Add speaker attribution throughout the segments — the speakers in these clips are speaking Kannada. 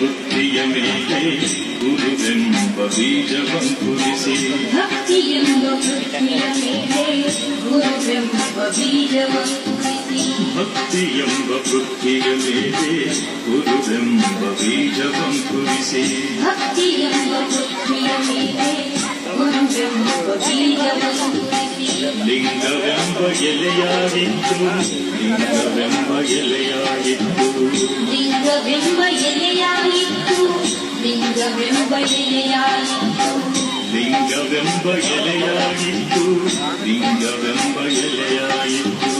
Speaker 1: ವೃತ್ತಿಯ ಮೇಲೆ ಗುರುವೆಂಬ ಬೀಜವಂಕುರಿಸಿ
Speaker 2: ಭಕ್ತಿಯೆಂಬ ವೃತ್ತಿಯ ಮೇಲೆ ಗುರುವೆಂಬ ಬೀಜವಂಕುರಿಸಿ
Speaker 1: ಭಕ್ತಿಯೆಂಬ ವೃತ್ತಿಯ ಮೇಲೆ ಗುರುವೆಂಬ ಬೀಜವಂಕುರಿಸಿ
Speaker 2: ಭಕ್ತಿಯೆಂಬ ವೃತ್ತಿಯ ಮೇಲೆ ಗುರುವೆಂಬ ಬೀಜವಂಕುರಿಸಿ
Speaker 1: ಲಿಂಗವೆಂಬ ಎಲೆಯಾಗಿತ್ತು ಲಿಂಗವೆಂಬ ಎಲೆಯಾಗಿತ್ತು
Speaker 2: ಲಿಂಗವೆಂಬ ಎಲೆಯಾಯಿತು ಲಿಂಗವೆಂಬ ಎಲೆಯಾಯಿತು
Speaker 1: ಲಿಂಗವೆಂಬ ಎಲೆಯಾಗಿತ್ತು ಲಿಂಗವೆಂಬ ಎಲೆಯಾಗಿತ್ತು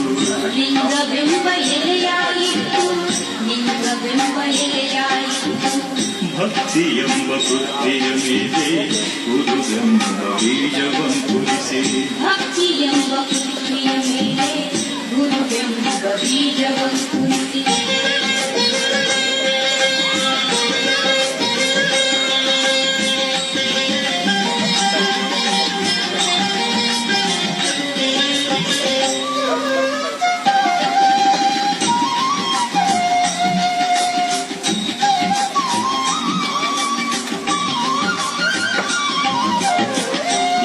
Speaker 2: ಲಿಂಗವೆಂಬ ಎಲೆಯಾಯಿತು ಲಿಂಗವೆಂಬ ಎಲೆಯಾಯಿತು
Speaker 1: ಭಕ್ತಿಯೆಂಬ ವೃತ್ತಿಯ ಮೇಲೆ ಗುರುವೆಂಬ ಬೀಜವಂಕುರಿಸಿ
Speaker 2: ಭಕ್ತಿಯೆಂಬ ವೃತ್ತಿಯ ಮೇಲೆ ಗುರುವೆಂಬ ಬೀಜವಂಕುರಿಸಿ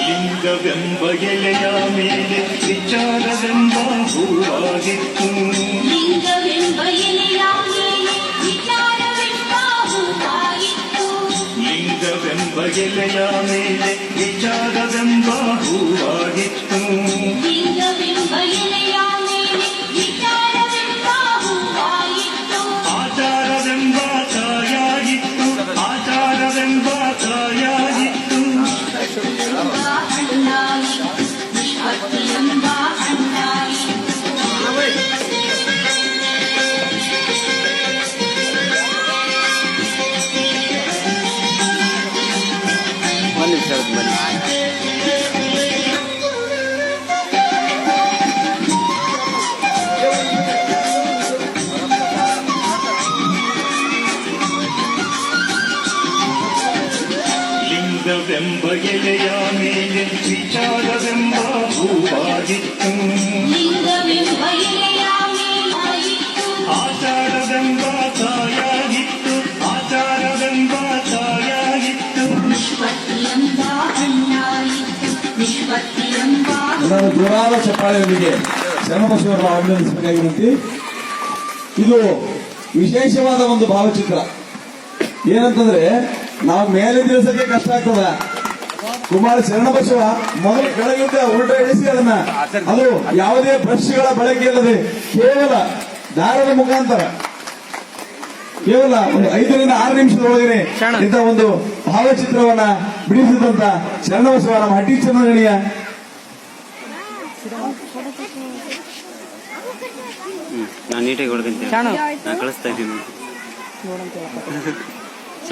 Speaker 1: ಲಿಂಗವೆಂಬ ಎಲೆಯ ಮೇಲೆ ವಿಚಾರವೆಂಬ ಹೂವಾಗಿತ್ತು
Speaker 2: ಲಿಂಗವೆಂಬ ಎಲೆಯ ಮೇಲೆ ವಿಚಾರವೆಂಬ ಹೂವಾಗಿತ್ತು
Speaker 1: ಲಿಂಗವೆಂಬ ಎಲೆಯ ಮೇಲೆ ವಿಚಾರವೆಂಬ ಹೂವಾಗಿತ್ತು
Speaker 2: ಲಿಂಗವೆಂಬ ಎಲೆಯ ಮೇಲೆ ವಿಚಾರವೆಂಬ ಹೂವಾಗಿತ್ತು
Speaker 1: ಆಚಾರವೆಂಬ ಕಾಯಾಗಿತ್ತು ಆಚಾರವೆಂಬ ಕಾಯಾಗಿತ್ತು
Speaker 2: ಹಣ್ಣಾಯಿತು ನಿಷ್ಪತ್ತಿಯೆಂಬ ಹಣ್ಣಾಯಿತು
Speaker 1: ಲಿಂಗವೆಂಬ ಎಲೆಯ ಮೇಲೆ ವಿಚಾರವೆಂಬ ಹೂವಾಗಿತ್ತು
Speaker 2: ಲಿಂಗವೆಂಬ ಎಲೆಯ ಮೇಲಾಯಿತು
Speaker 1: ಆಚಾರವೆಂಬ ಕಾಯಾಗಿತ್ತು ಆಚಾರವೆಂಬ ಕಾಯಾಗಿತ್ತು
Speaker 2: ನಿಷ್ಪತ್ತಿಯೆಂಬ ಹಣ್ಣಾಯಿತು ನಿಷ್ಪತ್ತಿಯೆಂಬ
Speaker 3: ನಾನು ಜೋರಾದ ಚಪ್ಪಾಳೆಯೊಂದಿಗೆ ಶರಣಬಸವರನ್ನು ಅಭಿನಂದಿಸಬೇಕಾಗಿರುತ್ತೆ. ಇದು ವಿಶೇಷವಾದ ಒಂದು ಭಾವಚಿತ್ರ. ಏನಂತಂದ್ರೆ ನಾವು ಮೇಲೆ ತಿಳಿಸಕ್ಕೆ ಕಷ್ಟ ಆಗ್ತದ. ಕುಮಾರ ಶರಣಬಸವ ಮೊದಲು ಕೆಳಗಿಂದ ಉಲ್ಟಾ ಇಳಿಸಿ ಅದನ್ನ ಅದು ಯಾವುದೇ ಬ್ರಷ್ಗಳ ಬಳಕೆ ಇಲ್ಲದೆ ಕೇವಲ ದಾರದ ಮುಖಾಂತರ ಕೇವಲ ಒಂದು 5 ರಿಂದ 6 ನಿಮಿಷದೊಳಗಡೆ ಇಂಥ ಒಂದು ಭಾವಚಿತ್ರವನ್ನ ಬಿಡಿಸಿದಂತ ಶರಣಬಸವ ನಮ್ಮ ಹಟ್ಟಿ ಚನ್ನಣಿಯ
Speaker 4: ನಾನು ನೀಟಾಗಿ ಹೊಡ್ಕೊಂತೀನಿ ನಾ ಕಳಿಸ್ತಾ ಇದ್ದೀನಿ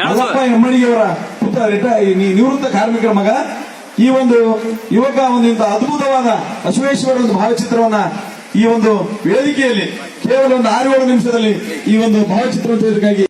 Speaker 3: ಮಲ್ಲಪ್ಪ ಹೆಮ್ಮಡಿಯವರ ಪುತ್ರ ನಿವೃತ್ತ ಕಾರ್ಮಿಕರ ಮಗ. ಈ ಒಂದು ಯುವಕ ಒಂದು ಇಂಥ ಅದ್ಭುತವಾದ ಬಸವೇಶ್ವರ ಒಂದು ಭಾವಚಿತ್ರವನ್ನ ಈ ಒಂದು ವೇದಿಕೆಯಲ್ಲಿ ಕೇವಲ ಒಂದು 6-7 ನಿಮಿಷದಲ್ಲಿ ಈ ಒಂದು ಭಾವಚಿತ್ರ ತೆಗೆದಕ್ಕಾಗಿ